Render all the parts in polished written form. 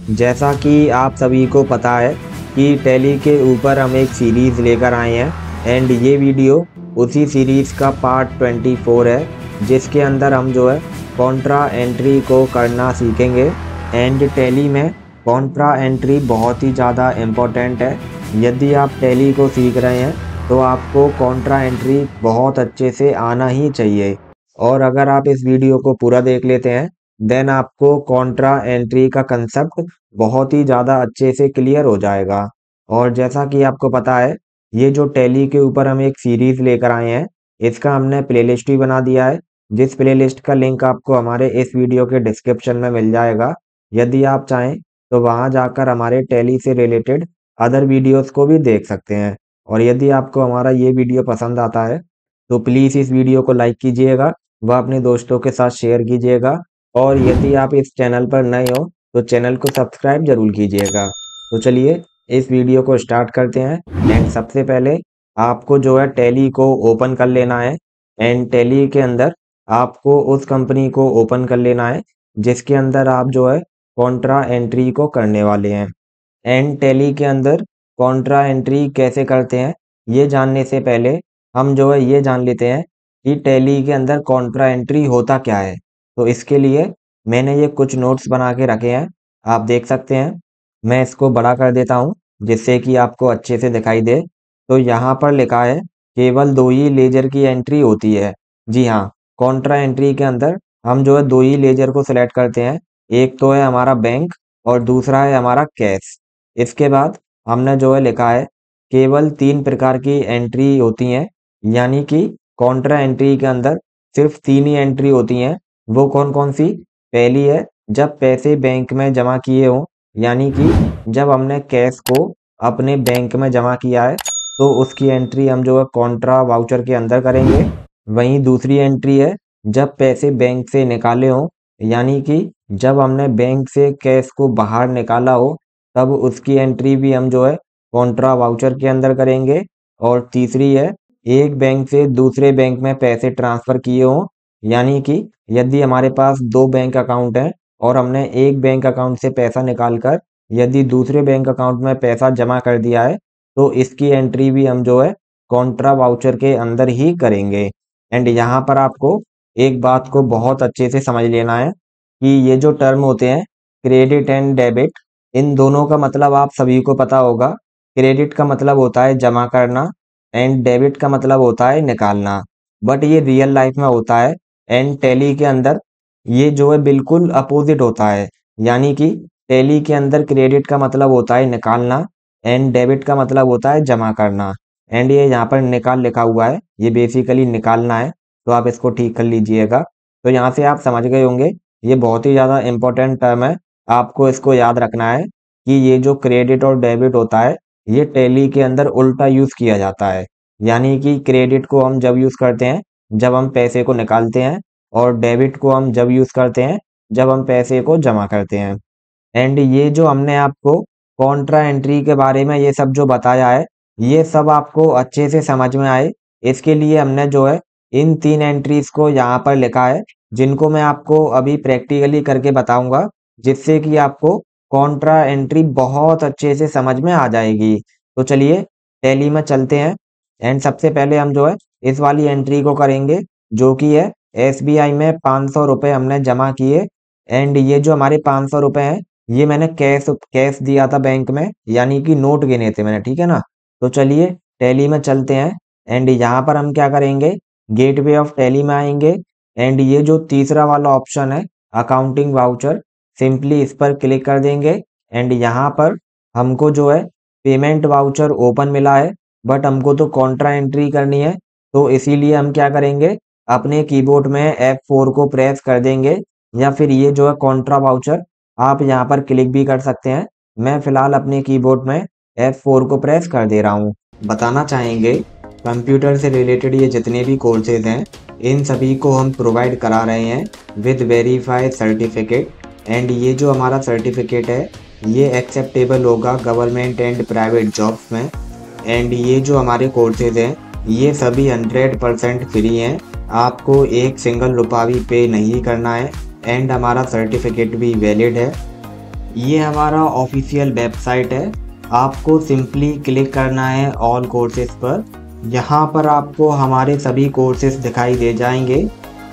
जैसा कि आप सभी को पता है कि टैली के ऊपर हम एक सीरीज़ लेकर आए हैं एंड ये वीडियो उसी सीरीज़ का पार्ट 24 है, जिसके अंदर हम जो है कॉन्ट्रा एंट्री को करना सीखेंगे। एंड टैली में कॉन्ट्रा एंट्री बहुत ही ज़्यादा इम्पोर्टेंट है। यदि आप टैली को सीख रहे हैं तो आपको कॉन्ट्रा एंट्री बहुत अच्छे से आना ही चाहिए। और अगर आप इस वीडियो को पूरा देख लेते हैं देन आपको कॉन्ट्रा एंट्री का कंसेप्ट बहुत ही ज़्यादा अच्छे से क्लियर हो जाएगा। और जैसा कि आपको पता है, ये जो टैली के ऊपर हम एक सीरीज़ लेकर आए हैं, इसका हमने प्लेलिस्ट भी बना दिया है, जिस प्लेलिस्ट का लिंक आपको हमारे इस वीडियो के डिस्क्रिप्शन में मिल जाएगा। यदि आप चाहें तो वहां जाकर हमारे टैली से रिलेटेड अदर वीडियोस को भी देख सकते हैं। और यदि आपको हमारा ये वीडियो पसंद आता है तो प्लीज़ इस वीडियो को लाइक कीजिएगा, व अपने दोस्तों के साथ शेयर कीजिएगा। और यदि आप इस चैनल पर नए हो तो चैनल को सब्सक्राइब जरूर कीजिएगा। तो चलिए इस वीडियो को स्टार्ट करते हैं। एंड सबसे पहले आपको जो है टैली को ओपन कर लेना है। एंड टैली के अंदर आपको उस कंपनी को ओपन कर लेना है जिसके अंदर आप जो है कॉन्ट्रा एंट्री को करने वाले हैं। एंड टैली के अंदर कॉन्ट्रा एंट्री कैसे करते हैं ये जानने से पहले हम जो है ये जान लेते हैं कि टैली के अंदर कॉन्ट्रा एंट्री होता क्या है। तो इसके लिए मैंने ये कुछ नोट्स बना के रखे हैं, आप देख सकते हैं। मैं इसको बड़ा कर देता हूँ जिससे कि आपको अच्छे से दिखाई दे। तो यहाँ पर लिखा है केवल 2 ही लेजर की एंट्री होती है। जी हाँ, कॉन्ट्रा एंट्री के अंदर हम जो है 2 ही लेजर को सिलेक्ट करते हैं। एक तो है हमारा बैंक और दूसरा है हमारा कैश। इसके बाद हमने जो है लिखा है केवल 3 प्रकार की एंट्री होती हैं, यानी कि कॉन्ट्रा एंट्री के अंदर सिर्फ 3 ही एंट्री होती हैं। वो कौन कौन सी? पहली है जब पैसे बैंक में जमा किए हों, यानी कि जब हमने कैश को अपने बैंक में जमा किया है तो उसकी एंट्री हम जो है कॉन्ट्रा वाउचर के अंदर करेंगे। वहीं दूसरी एंट्री है जब पैसे बैंक से निकाले हों, यानी कि जब हमने बैंक से कैश को बाहर निकाला हो तब उसकी एंट्री भी हम जो है कॉन्ट्रा वाउचर के अंदर करेंगे। और तीसरी है एक बैंक से दूसरे बैंक में पैसे ट्रांसफर किए हों, यानी कि यदि हमारे पास 2 बैंक अकाउंट हैं और हमने एक बैंक अकाउंट से पैसा निकालकर यदि दूसरे बैंक अकाउंट में पैसा जमा कर दिया है तो इसकी एंट्री भी हम जो है कॉन्ट्रा वाउचर के अंदर ही करेंगे। एंड यहाँ पर आपको एक बात को बहुत अच्छे से समझ लेना है कि ये जो टर्म होते हैं क्रेडिट एंड डेबिट, इन दोनों का मतलब आप सभी को पता होगा। क्रेडिट का मतलब होता है जमा करना एंड डेबिट का मतलब होता है निकालना। बट ये रियल लाइफ में होता है एंड टैली के अंदर ये जो है बिल्कुल अपोजिट होता है। यानी कि टैली के अंदर क्रेडिट का मतलब होता है निकालना एंड डेबिट का मतलब होता है जमा करना। एंड ये यहाँ पर निकाल लिखा हुआ है, ये बेसिकली निकालना है, तो आप इसको ठीक कर लीजिएगा। तो यहाँ से आप समझ गए होंगे, ये बहुत ही ज़्यादा इम्पोर्टेंट टर्म है, आपको इसको याद रखना है कि ये जो क्रेडिट और डेबिट होता है ये टैली के अंदर उल्टा यूज़ किया जाता है। यानी कि क्रेडिट को हम जब यूज़ करते हैं जब हम पैसे को निकालते हैं, और डेबिट को हम जब यूज़ करते हैं जब हम पैसे को जमा करते हैं। एंड ये जो हमने आपको कॉन्ट्रा एंट्री के बारे में ये सब जो बताया है, ये सब आपको अच्छे से समझ में आए, इसके लिए हमने जो है इन 3 एंट्रीज को यहाँ पर लिखा है, जिनको मैं आपको अभी प्रैक्टिकली करके बताऊंगा, जिससे कि आपको कॉन्ट्रा एंट्री बहुत अच्छे से समझ में आ जाएगी। तो चलिए टैली में चलते हैं। एंड सबसे पहले हम जो है इस वाली एंट्री को करेंगे, जो कि है एसबीआई में 500 रुपये हमने जमा किए। एंड ये जो हमारे 500 रुपये हैं ये मैंने कैश कैश दिया था बैंक में, यानी कि नोट गिने थे मैंने, ठीक है ना। तो चलिए टैली में चलते हैं। एंड यहाँ पर हम क्या करेंगे, गेटवे ऑफ टैली में आएंगे। एंड ये जो तीसरा वाला ऑप्शन है अकाउंटिंग वाउचर, सिंपली इस पर क्लिक कर देंगे। एंड यहाँ पर हमको जो है पेमेंट वाउचर ओपन मिला है, बट हमको तो कॉन्ट्रा एंट्री करनी है, तो इसीलिए हम क्या करेंगे अपने कीबोर्ड में F4 को प्रेस कर देंगे, या फिर ये जो है कॉन्ट्रा वाउचर आप यहाँ पर क्लिक भी कर सकते हैं। मैं फिलहाल अपने कीबोर्ड में F4 को प्रेस कर दे रहा हूँ। बताना चाहेंगे कंप्यूटर से रिलेटेड ये जितने भी कोर्सेज हैं इन सभी को हम प्रोवाइड करा रहे हैं विद वेरीफाइड सर्टिफिकेट। एंड ये जो हमारा सर्टिफिकेट है ये एक्सेप्टेबल होगा गवर्नमेंट एंड प्राइवेट जॉब्स में। एंड ये जो हमारे कोर्सेज हैं ये सभी 100% फ्री हैं, आपको एक सिंगल रुपया भी पे नहीं करना है। एंड हमारा सर्टिफिकेट भी वैलिड है। ये हमारा ऑफिशियल वेबसाइट है। आपको सिंपली क्लिक करना है ऑल कोर्सेज पर। यहाँ पर आपको हमारे सभी कोर्सेज दिखाई दे जाएंगे।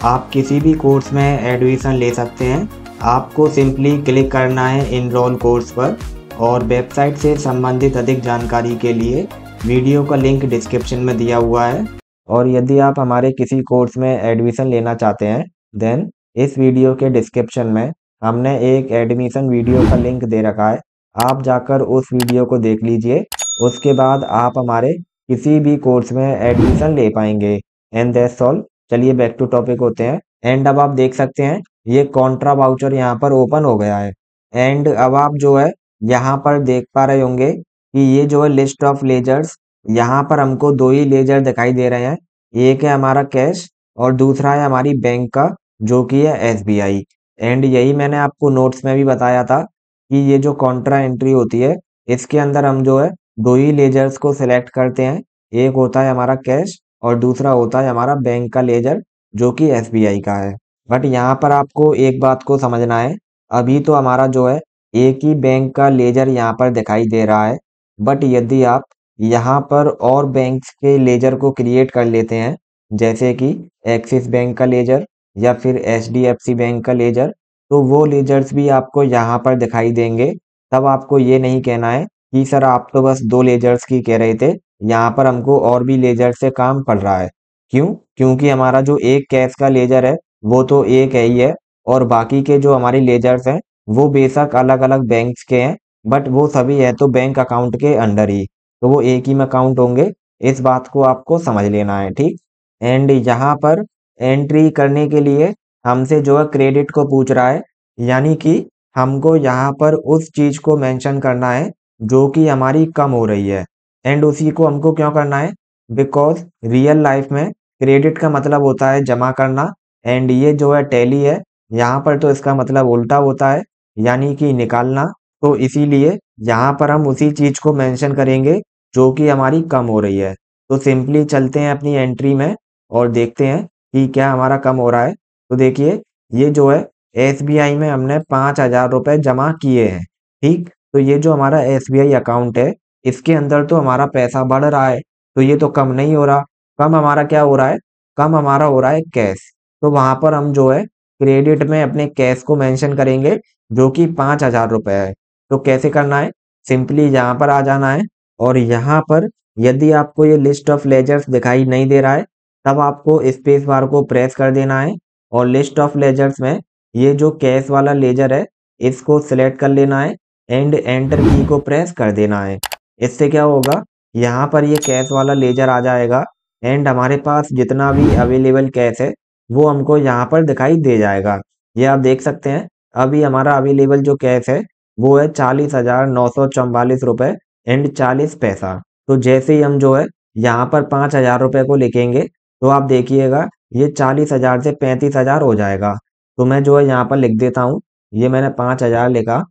आप किसी भी कोर्स में एडमिशन ले सकते हैं। आपको सिंपली क्लिक करना है इनरोल कोर्स पर, और वेबसाइट से संबंधित अधिक जानकारी के लिए वीडियो का लिंक डिस्क्रिप्शन में दिया हुआ है। और यदि आप हमारे किसी कोर्स में एडमिशन लेना चाहते हैं, देन इस वीडियो के डिस्क्रिप्शन में हमने एक एडमिशन वीडियो का लिंक दे रखा है। आप जाकर उस वीडियो को देख लीजिए। उसके बाद आप हमारे किसी भी कोर्स में एडमिशन ले पाएंगे। And that's all. चलिए बैक टू टॉपिक होते हैं। एंड अब आप देख सकते हैं ये कॉन्ट्रा वाउचर यहाँ पर ओपन हो गया है। एंड अब आप जो है यहाँ पर देख पा रहे होंगे कि ये जो है लिस्ट ऑफ लेजर्स, यहाँ पर हमको दो ही लेजर दिखाई दे रहे हैं। एक है हमारा कैश और दूसरा है हमारी बैंक का, जो कि है एसबीआई। एंड यही मैंने आपको नोट्स में भी बताया था कि ये जो कॉन्ट्रा एंट्री होती है, इसके अंदर हम जो है दो ही लेजर्स को सिलेक्ट करते हैं। एक होता है हमारा कैश और दूसरा होता है हमारा बैंक का लेजर, जो कि एसबीआई का है। बट यहाँ पर आपको एक बात को समझना है। अभी तो हमारा जो है एक ही बैंक का लेजर यहाँ पर दिखाई दे रहा है। बट यदि आप यहाँ पर और बैंक्स के लेजर को क्रिएट कर लेते हैं, जैसे कि एक्सिस बैंक का लेजर या फिर एचडीएफसी बैंक का लेजर, तो वो लेजर्स भी आपको यहाँ पर दिखाई देंगे। तब आपको ये नहीं कहना है कि सर आप तो बस दो लेजर्स की कह रहे थे, यहाँ पर हमको और भी लेजर से काम पड़ रहा है। क्यों? क्योंकि हमारा जो एक कैश का लेजर है वो तो एक है ही है, और बाकी के जो हमारे लेजर्स हैं वो बेशक अलग अलग बैंक्स के हैं, बट वो सभी है तो बैंक अकाउंट के अंडर ही, तो वो एक ही में काउंट होंगे। इस बात को आपको समझ लेना है, ठीक। एंड यहाँ पर एंट्री करने के लिए हमसे जो है क्रेडिट को पूछ रहा है, यानी कि हमको यहाँ पर उस चीज को मेंशन करना है जो कि हमारी कम हो रही है। एंड उसी को हमको क्यों करना है? बिकॉज रियल लाइफ में क्रेडिट का मतलब होता है जमा करना, एंड ये जो है टैली है, यहाँ पर तो इसका मतलब उल्टा होता है, यानी कि निकालना। तो इसीलिए यहाँ पर हम उसी चीज को मेंशन करेंगे जो कि हमारी कम हो रही है। तो सिंपली चलते हैं अपनी एंट्री में और देखते हैं कि क्या हमारा कम हो रहा है। तो देखिए ये जो है एसबीआई में हमने 5,000 रुपए जमा किए हैं, ठीक। तो ये जो हमारा एसबीआई अकाउंट है, इसके अंदर तो हमारा पैसा बढ़ रहा है, तो ये तो कम नहीं हो रहा। कम हमारा क्या हो रहा है? कम हमारा हो रहा है कैश। तो वहां पर हम जो है क्रेडिट में अपने कैश को मेंशन करेंगे, जो कि 5,000 रुपए है। तो कैसे करना है? सिंपली यहाँ पर आ जाना है, और यहाँ पर यदि आपको ये लिस्ट ऑफ लेजर्स दिखाई नहीं दे रहा है, तब आपको स्पेस बार को प्रेस कर देना है, और लिस्ट ऑफ लेजर्स में ये जो कैश वाला लेजर है इसको सिलेक्ट कर लेना है, एंड एंटर की को प्रेस कर देना है। इससे क्या होगा, यहाँ पर ये कैश वाला लेजर आ जाएगा, एंड हमारे पास जितना भी अवेलेबल कैश है वो हमको यहाँ पर दिखाई दे जाएगा। ये आप देख सकते हैं अभी हमारा अवेलेबल जो कैश है वो है 40,944 रुपए एंड 40 पैसा। तो जैसे ही हम जो है यहाँ पर 5,000 रुपए को लिखेंगे, तो आप देखिएगा ये 40,000 से 35,000 हो जाएगा। तो मैं जो है यहाँ पर लिख देता हूँ, ये मैंने 5,000 लिखा।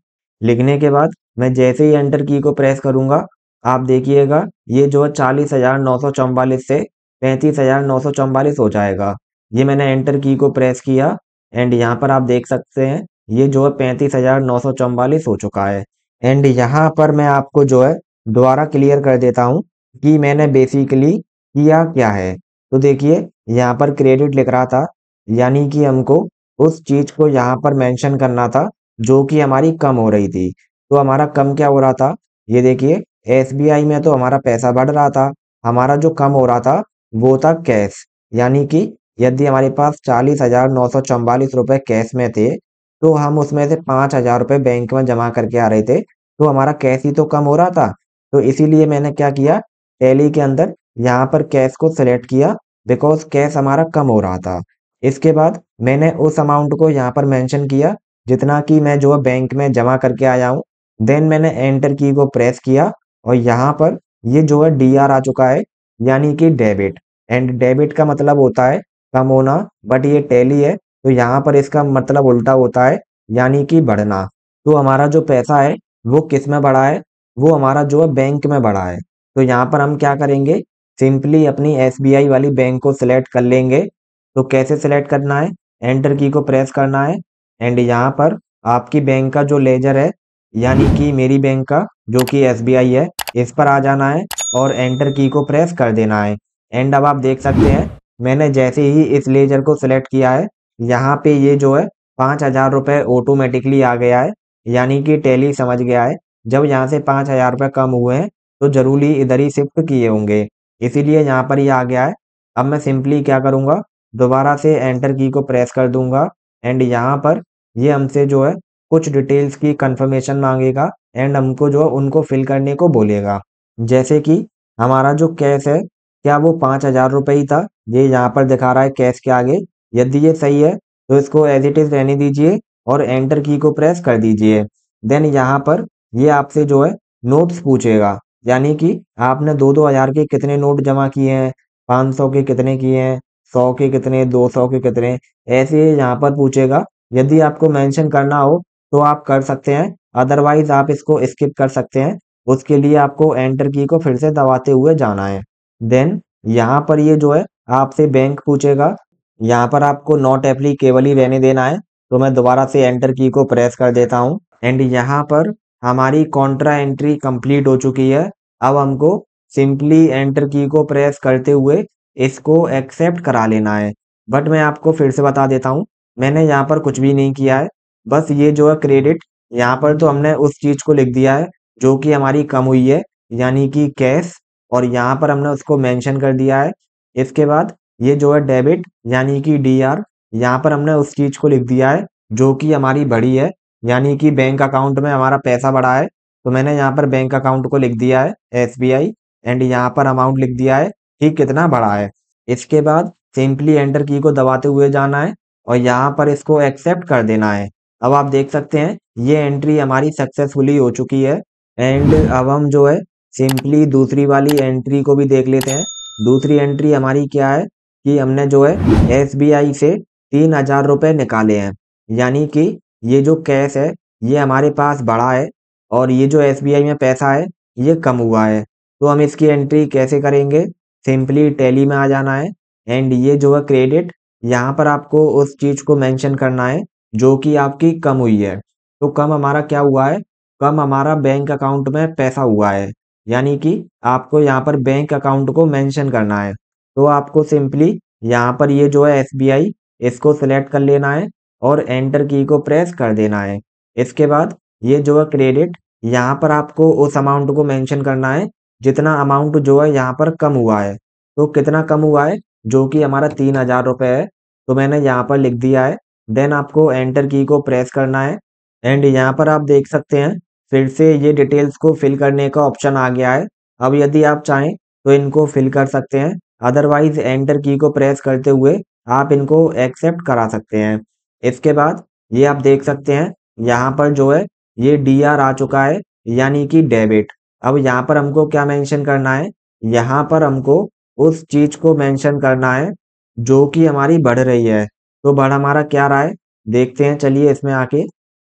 लिखने के बाद मैं जैसे ही एंटर की को प्रेस करूंगा, आप देखिएगा ये जो है 40,944 से 35,944 हो जाएगा। ये मैंने एंटर की को प्रेस किया, एंड यहाँ पर आप देख सकते हैं ये जो है 35,944 हो चुका है। एंड यहाँ पर मैं आपको जो है दोबारा क्लियर कर देता हूँ कि मैंने बेसिकली किया क्या है। तो देखिए यहाँ पर क्रेडिट लिख रहा था, यानी कि हमको उस चीज को यहाँ पर मेंशन करना था जो कि हमारी कम हो रही थी। तो हमारा कम क्या हो रहा था? ये देखिए एसबीआई में तो हमारा पैसा बढ़ रहा था, हमारा जो कम हो रहा था वो था कैश। यानी कि यदि हमारे पास 40,944 रुपए कैश में थे, तो हम उसमें से 5,000 रुपए बैंक में जमा करके आ रहे थे, तो हमारा कैश ही तो कम हो रहा था। तो इसीलिए मैंने क्या किया, टैली के अंदर यहाँ पर कैश को सिलेक्ट किया, बिकॉज कैश हमारा कम हो रहा था। इसके बाद मैंने उस अमाउंट को यहाँ पर मेंशन किया जितना कि मैं जो है बैंक में जमा करके आया हूँ। देन मैंने एंटर की को प्रेस किया, और यहाँ पर ये जो है डीआर आ चुका है, यानी कि डेबिट। एंड डेबिट का मतलब होता है कम होना, बट ये टैली है तो यहाँ पर इसका मतलब उल्टा होता है, यानी कि बढ़ना। तो हमारा जो पैसा है वो किस में बढ़ा है? वो हमारा जो है बैंक में बढ़ा है। तो यहाँ पर हम क्या करेंगे, सिंपली अपनी एसबीआई वाली बैंक को सिलेक्ट कर लेंगे। तो कैसे सिलेक्ट करना है? एंटर की को प्रेस करना है, एंड यहाँ पर आपकी बैंक का जो लेजर है यानी कि मेरी बैंक का जो कि एसबीआई है, इस पर आ जाना है और एंटर की को प्रेस कर देना है। एंड अब आप देख सकते हैं मैंने जैसे ही इस लेजर को सिलेक्ट किया है, यहाँ पे ये जो है 5,000 रुपये ऑटोमेटिकली आ गया है। यानी कि टैली समझ गया है जब यहाँ से 5,000 रुपये कम हुए हैं तो जरूरी इधर ही शिफ्ट किए होंगे, इसीलिए यहाँ पर ये आ गया है। अब मैं सिंपली क्या करूँगा, दोबारा से एंटर की को प्रेस कर दूंगा एंड यहाँ पर ये हमसे जो है कुछ डिटेल्स की कंफर्मेशन मांगेगा एंड हमको जो है उनको फिल करने को बोलेगा। जैसे कि हमारा जो कैश है, क्या वो 5,000 रुपये ही था, ये यहाँ पर दिखा रहा है कैश के आगे। यदि ये सही है तो इसको एज इट इज रहने दीजिए और एंटर की को प्रेस कर दीजिए। देन यहाँ पर ये आपसे जो है नोट्स पूछेगा, यानी कि आपने 2-2 हज़ार के कितने नोट जमा किए हैं, 500 के कितने किए हैं, 100 के कितने, 200 के कितने, ऐसे यहाँ पर पूछेगा। यदि आपको मेंशन करना हो तो आप कर सकते हैं, अदरवाइज आप इसको स्किप कर सकते हैं। उसके लिए आपको एंटर की को फिर से दबाते हुए जाना है। देन यहाँ पर ये जो है आपसे बैंक पूछेगा, यहाँ पर आपको नॉट एप्लीकेबल ही रहने देना है। तो मैं दोबारा से एंटर की को प्रेस कर देता हूँ एंड यहाँ पर हमारी कॉन्ट्रा एंट्री कंप्लीट हो चुकी है। अब हमको सिंपली एंटर की को प्रेस करते हुए इसको एक्सेप्ट करा लेना है। बट मैं आपको फिर से बता देता हूँ, मैंने यहाँ पर कुछ भी नहीं किया है। बस ये जो है क्रेडिट, यहाँ पर तो हमने उस चीज को लिख दिया है जो कि हमारी कम हुई है, यानी कि कैश, और यहाँ पर हमने उसको मेंशन कर दिया है। इसके बाद ये जो है डेबिट यानी कि डीआर, यहाँ पर हमने उस चीज को लिख दिया है जो कि हमारी बढ़ी है, यानी कि बैंक अकाउंट में हमारा पैसा बढ़ा है। तो मैंने यहाँ पर बैंक अकाउंट को लिख दिया है एसबीआई एंड यहाँ पर अमाउंट लिख दिया है कि कितना बढ़ा है। इसके बाद सिंपली एंटर की को दबाते हुए जाना है और यहाँ पर इसको एक्सेप्ट कर देना है। अब आप देख सकते हैं ये एंट्री हमारी सक्सेसफुली हो चुकी है एंड अब हम जो है सिंपली दूसरी वाली एंट्री को भी देख लेते हैं। दूसरी एंट्री हमारी क्या है कि हमने जो है एसबीआई से 3,000 रुपये निकाले हैं, यानी कि ये जो कैश है ये हमारे पास बढ़ा है और ये जो एसबीआई में पैसा है ये कम हुआ है। तो हम इसकी एंट्री कैसे करेंगे, सिंपली टैली में आ जाना है एंड ये जो है क्रेडिट, यहाँ पर आपको उस चीज को मेंशन करना है जो कि आपकी कम हुई है। तो कम हमारा क्या हुआ है, कम हमारा बैंक अकाउंट में पैसा हुआ है, यानी कि आपको यहाँ पर बैंक अकाउंट को मेंशन करना है। तो आपको सिंपली यहाँ पर ये जो है एसबीआई, इसको सिलेक्ट कर लेना है और एंटर की को प्रेस कर देना है। इसके बाद ये जो है क्रेडिट, यहाँ पर आपको उस अमाउंट को मेंशन करना है जितना अमाउंट जो है यहाँ पर कम हुआ है। तो कितना कम हुआ है, जो कि हमारा 3,000 रुपये है, तो मैंने यहाँ पर लिख दिया है। देन आपको एंटर की को प्रेस करना है एंड यहाँ पर आप देख सकते हैं फिर से ये डिटेल्स को फिल करने का ऑप्शन आ गया है। अब यदि आप चाहें तो इनको फिल कर सकते हैं, अदरवाइज एंटर की को प्रेस करते हुए आप इनको एक्सेप्ट करा सकते हैं। इसके बाद ये आप देख सकते हैं यहाँ पर जो है ये डीआर आ चुका है, यानी कि डेबिट। अब यहाँ पर हमको क्या मेंशन करना है, यहाँ पर हमको उस चीज को मेंशन करना है जो कि हमारी बढ़ रही है। तो बढ़ हमारा क्या रहा है, देखते हैं चलिए इसमें आके।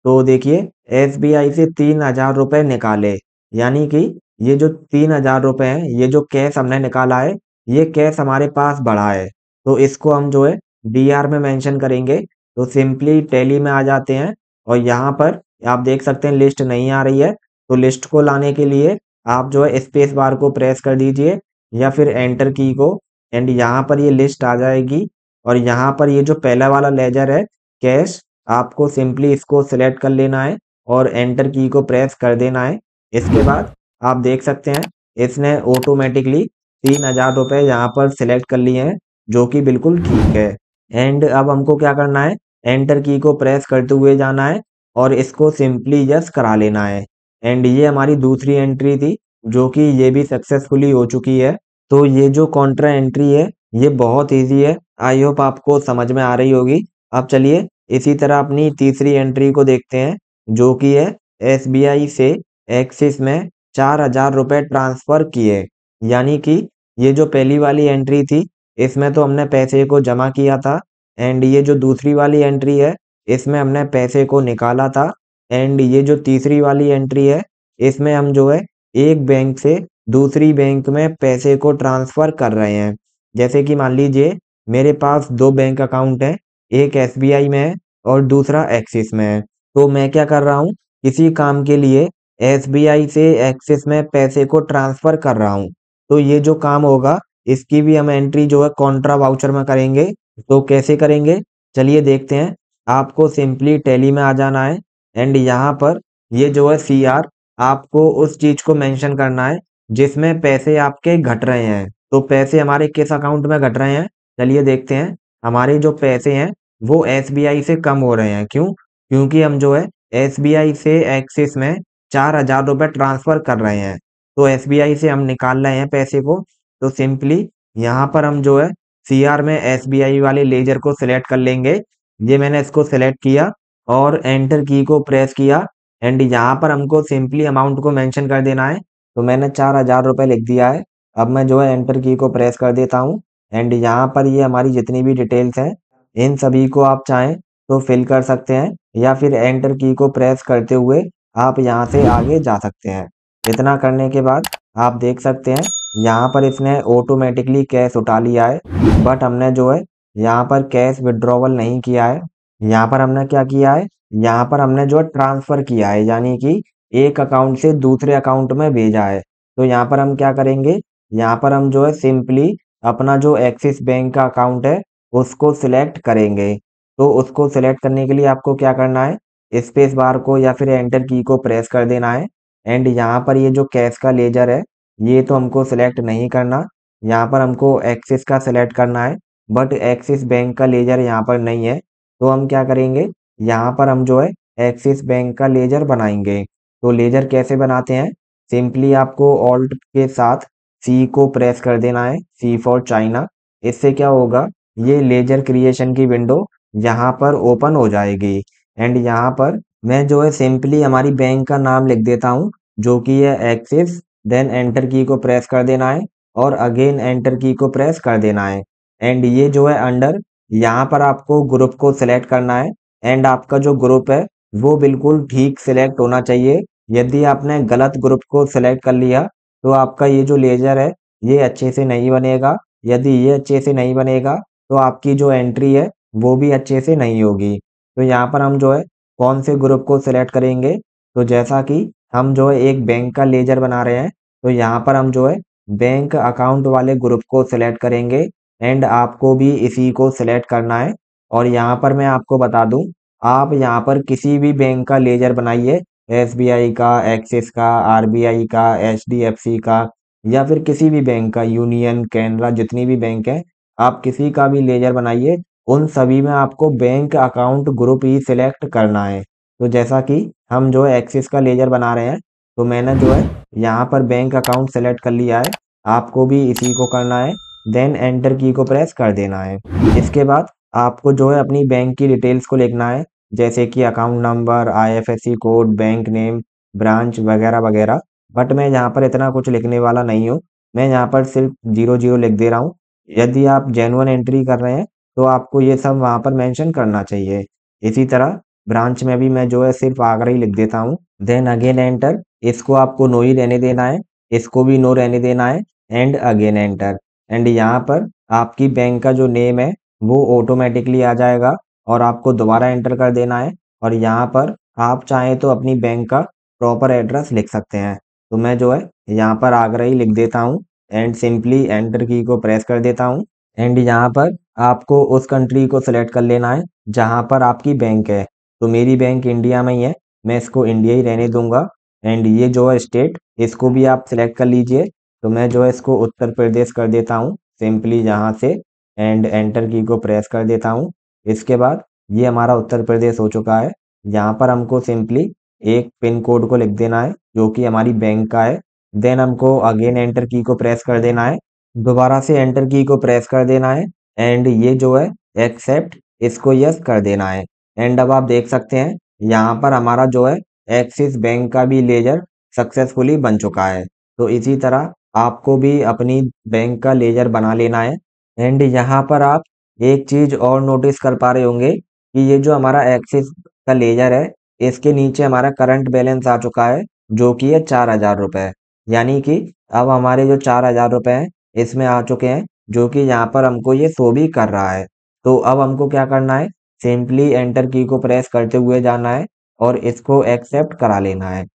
तो देखिए एसबीआई से 3,000 रुपये निकाले, यानी कि ये जो 3,000 रुपये हैं, ये जो कैश हमने निकाला है, ये कैश हमारे पास बढ़ा है। तो इसको हम जो है डीआर में मेंशन करेंगे। तो सिंपली टैली में आ जाते हैं और यहाँ पर आप देख सकते हैं लिस्ट नहीं आ रही है। तो लिस्ट को लाने के लिए आप जो है स्पेस बार को प्रेस कर दीजिए या फिर एंटर की को एंड यहाँ पर ये लिस्ट आ जाएगी। और यहाँ पर ये जो पहला वाला लेजर है कैश, आपको सिंपली इसको सिलेक्ट कर लेना है और एंटर की को प्रेस कर देना है। इसके बाद आप देख सकते हैं इसने ऑटोमेटिकली 3,000 रुपये यहाँ पर सिलेक्ट कर लिए हैं, जो कि बिल्कुल ठीक है। एंड अब हमको क्या करना है, एंटर की को प्रेस करते हुए जाना है और इसको सिंपली यस करा लेना है। एंड ये हमारी दूसरी एंट्री थी जो कि ये भी सक्सेसफुली हो चुकी है। तो ये जो कॉन्ट्रा एंट्री है ये बहुत इजी है, आई होप आपको समझ में आ रही होगी। अब चलिए इसी तरह अपनी तीसरी एंट्री को देखते हैं जो कि है एसबीआई से एक्सिस में 4,000 रुपये ट्रांसफर किए, यानी कि ये जो पहली वाली एंट्री थी इसमें तो हमने पैसे को जमा किया था एंड ये जो दूसरी वाली एंट्री है इसमें हमने पैसे को निकाला था एंड ये जो तीसरी वाली एंट्री है इसमें हम जो है एक बैंक से दूसरी बैंक में पैसे को ट्रांसफर कर रहे हैं। जैसे कि मान लीजिए मेरे पास दो बैंक अकाउंट हैं, एक एसबीआई में है और दूसरा एक्सिस में है। तो मैं क्या कर रहा हूँ किसी काम के लिए एसबीआई से एक्सिस में पैसे को ट्रांसफर कर रहा हूँ, तो ये जो काम होगा इसकी भी हम एंट्री जो है कॉन्ट्रा वाउचर में करेंगे। तो कैसे करेंगे, चलिए देखते हैं। आपको सिंपली टैली में आ जाना है एंड यहाँ पर ये जो है सीआर, आपको उस चीज को मेंशन करना है जिसमें पैसे आपके घट रहे हैं। तो पैसे हमारे किस अकाउंट में घट रहे हैं, चलिए देखते हैं। हमारे जो पैसे हैं वो एसबीआई से कम हो रहे हैं। क्यों? क्योंकि हम जो है एसबीआई से एक्सिस में 4,000 रुपए ट्रांसफर कर रहे हैं। तो एसबीआई से हम निकाल रहे हैं पैसे को। तो सिंपली यहाँ पर हम जो है सीआर में एसबीआई वाले लेजर को सिलेक्ट कर लेंगे। ये मैंने इसको सिलेक्ट किया और एंटर की को प्रेस किया एंड यहाँ पर हमको सिंपली अमाउंट को मेंशन कर देना है। तो मैंने 4,000 रुपए लिख दिया है। अब मैं जो है एंटर की को प्रेस कर देता हूँ एंड यहाँ पर ये हमारी जितनी भी डिटेल्स हैं इन सभी को आप चाहें तो फिल कर सकते हैं या फिर एंटर की को प्रेस करते हुए आप यहाँ से आगे जा सकते हैं। इतना करने के बाद आप देख सकते हैं यहाँ पर इसने ऑटोमेटिकली कैश उठा लिया है, बट हमने जो है यहाँ पर कैश विड्रॉवल नहीं किया है। यहाँ पर हमने क्या किया है, यहाँ पर हमने जो है ट्रांसफर किया है, यानी कि एक अकाउंट से दूसरे अकाउंट में भेजा है। तो यहाँ पर हम क्या करेंगे, यहाँ पर हम जो है सिंपली अपना जो एक्सिस बैंक का अकाउंट है उसको सिलेक्ट करेंगे। तो उसको सिलेक्ट करने के लिए आपको क्या करना है, स्पेस बार को या फिर एंटर की को प्रेस कर देना है एंड यहाँ पर ये जो कैश का लेजर है ये तो हमको सिलेक्ट नहीं करना। यहाँ पर हमको एक्सिस का सिलेक्ट करना है, बट एक्सिस बैंक का लेजर यहाँ पर नहीं है। तो हम क्या करेंगे, यहाँ पर हम जो है एक्सिस बैंक का लेजर बनाएंगे। तो लेजर कैसे बनाते हैं, सिंपली आपको ऑल्ट के साथ सी को प्रेस कर देना है, सी फॉर चाइना। इससे क्या होगा, ये लेजर क्रिएशन की विंडो यहाँ पर ओपन हो जाएगी एंड यहाँ पर मैं जो है सिंपली हमारी बैंक का नाम लिख देता हूँ जो कि है एक्सिस। देन एंटर की को प्रेस कर देना है और अगेन एंटर की को प्रेस कर देना है एंड ये जो है अंडर, यहाँ पर आपको ग्रुप को सिलेक्ट करना है एंड आपका जो ग्रुप है वो बिल्कुल ठीक सिलेक्ट होना चाहिए। यदि आपने गलत ग्रुप को सिलेक्ट कर लिया तो आपका ये जो लेजर है ये अच्छे से नहीं बनेगा। यदि ये अच्छे से नहीं बनेगा तो आपकी जो एंट्री है वो भी अच्छे से नहीं होगी। तो यहाँ पर हम जो है कौन से ग्रुप को सिलेक्ट करेंगे, तो जैसा कि हम जो है एक बैंक का लेजर बना रहे हैं तो यहाँ पर हम जो है बैंक अकाउंट वाले ग्रुप को सिलेक्ट करेंगे एंड आपको भी इसी को सिलेक्ट करना है। और यहाँ पर मैं आपको बता दूं, आप यहाँ पर किसी भी बैंक का लेजर बनाइए, एसबीआई का, एक्सिस का, आरबीआई का, एचडीएफसी का या फिर किसी भी बैंक का, यूनियन, कैनरा, जितनी भी बैंक है आप किसी का भी लेजर बनाइए, उन सभी में आपको बैंक अकाउंट ग्रुप ही सिलेक्ट करना है। तो जैसा कि हम जो है एक्सिस का लेजर बना रहे हैं तो मैंने जो है यहाँ पर बैंक अकाउंट सेलेक्ट कर लिया है, आपको भी इसी को करना है। देन एंटर की को प्रेस कर देना है। इसके बाद आपको जो है अपनी बैंक की डिटेल्स को लिखना है, जैसे कि account number, IFSC code, bank name, branch वगैरह वगैरह। बट मैं यहाँ पर इतना कुछ लिखने वाला नहीं हूँ, मैं यहाँ पर सिर्फ 00 लिख दे रहा हूँ। यदि आप जेन्युइन एंट्री कर रहे हैं तो आपको ये सब वहाँ पर मेंशन करना चाहिए। इसी तरह ब्रांच में भी मैं जो है सिर्फ आगरा ही लिख देता हूँ। देन अगेन एंटर, इसको आपको नो ही रहने देना है, इसको भी नो रहने देना है एंड अगेन एंटर। एंड यहाँ पर आपकी बैंक का जो नेम है वो ऑटोमेटिकली आ जाएगा और आपको दोबारा एंटर कर देना है। और यहाँ पर आप चाहें तो अपनी बैंक का प्रॉपर एड्रेस लिख सकते हैं। तो मैं जो है यहाँ पर आगरा ही लिख देता हूँ एंड सिंपली एंटर की को प्रेस कर देता हूँ एंड यहाँ पर आपको उस कंट्री को सिलेक्ट कर लेना है जहाँ पर आपकी बैंक है। तो मेरी बैंक इंडिया में ही है, मैं इसको इंडिया ही रहने दूंगा एंड ये जो है स्टेट, इसको भी आप सिलेक्ट कर लीजिए। तो मैं जो है इसको उत्तर प्रदेश कर देता हूँ सिंपली यहाँ से एंड एंटर की को प्रेस कर देता हूँ। इसके बाद ये हमारा उत्तर प्रदेश हो चुका है। यहाँ पर हमको सिंपली एक पिन कोड को लिख देना है जो कि हमारी बैंक का है। देन हमको अगेन एंटर की को प्रेस कर देना है, दोबारा से एंटर की को प्रेस कर देना है एंड ये जो है एक्सेप्ट, इसको यस कर देना है। एंड अब आप देख सकते हैं यहाँ पर हमारा जो है एक्सिस बैंक का भी लेजर सक्सेसफुली बन चुका है। तो इसी तरह आपको भी अपनी बैंक का लेजर बना लेना है। एंड यहाँ पर आप एक चीज और नोटिस कर पा रहे होंगे कि ये जो हमारा एक्सिस का लेजर है इसके नीचे हमारा करंट बैलेंस आ चुका है जो कि है 4,000 रुपए। यानी कि अब हमारे जो 4,000 रुपए हैं इसमें आ चुके हैं, जो कि यहाँ पर हमको ये शो भी कर रहा है। तो अब हमको क्या करना है, सिंपली एंटर की को प्रेस करते हुए जाना है और इसको एक्सेप्ट करा लेना है।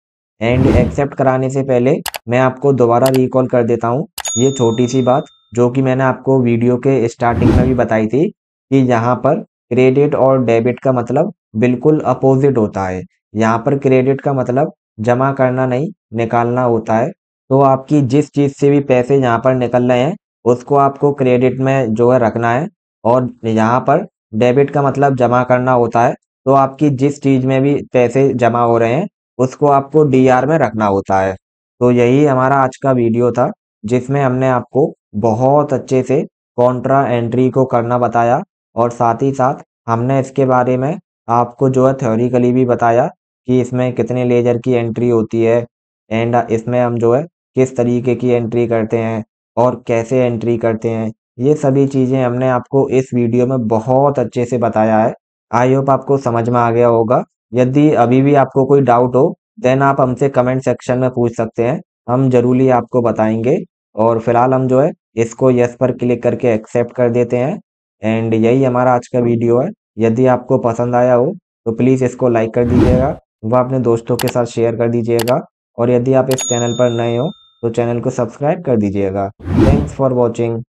एंड एक्सेप्ट कराने से पहले मैं आपको दोबारा रिकॉल कर देता हूँ ये छोटी सी बात जो कि मैंने आपको वीडियो के स्टार्टिंग में भी बताई थी कि यहाँ पर क्रेडिट और डेबिट का मतलब बिल्कुल अपोजिट होता है। यहाँ पर क्रेडिट का मतलब जमा करना नहीं, निकालना होता है। तो आपकी जिस चीज़ से भी पैसे यहाँ पर निकल रहे हैं उसको आपको क्रेडिट में जो है रखना है, और यहाँ पर डेबिट का मतलब जमा करना होता है। तो आपकी जिस चीज़ में भी पैसे जमा हो रहे हैं उसको आपको डीआर में रखना होता है। तो यही हमारा आज का वीडियो था जिसमें हमने आपको बहुत अच्छे से कॉन्ट्रा एंट्री को करना बताया, और साथ ही साथ हमने इसके बारे में आपको जो है थ्योरिकली भी बताया कि इसमें कितने लेजर की एंट्री होती है, एंड इसमें हम जो है किस तरीके की एंट्री करते हैं और कैसे एंट्री करते हैं। ये सभी चीज़ें हमने आपको इस वीडियो में बहुत अच्छे से बताया है। आई होप आपको समझ में आ गया होगा। यदि अभी भी आपको कोई डाउट हो देन आप हमसे कमेंट सेक्शन में पूछ सकते हैं, हम जरूरी आपको बताएंगे। और फिलहाल हम जो है इसको यस पर क्लिक करके एक्सेप्ट कर देते हैं। एंड यही हमारा आज का वीडियो है। यदि आपको पसंद आया हो तो प्लीज़ इसको लाइक कर दीजिएगा, वह अपने दोस्तों के साथ शेयर कर दीजिएगा, और यदि आप इस चैनल पर नए हो तो चैनल को सब्सक्राइब कर दीजिएगा। Thanks for watching.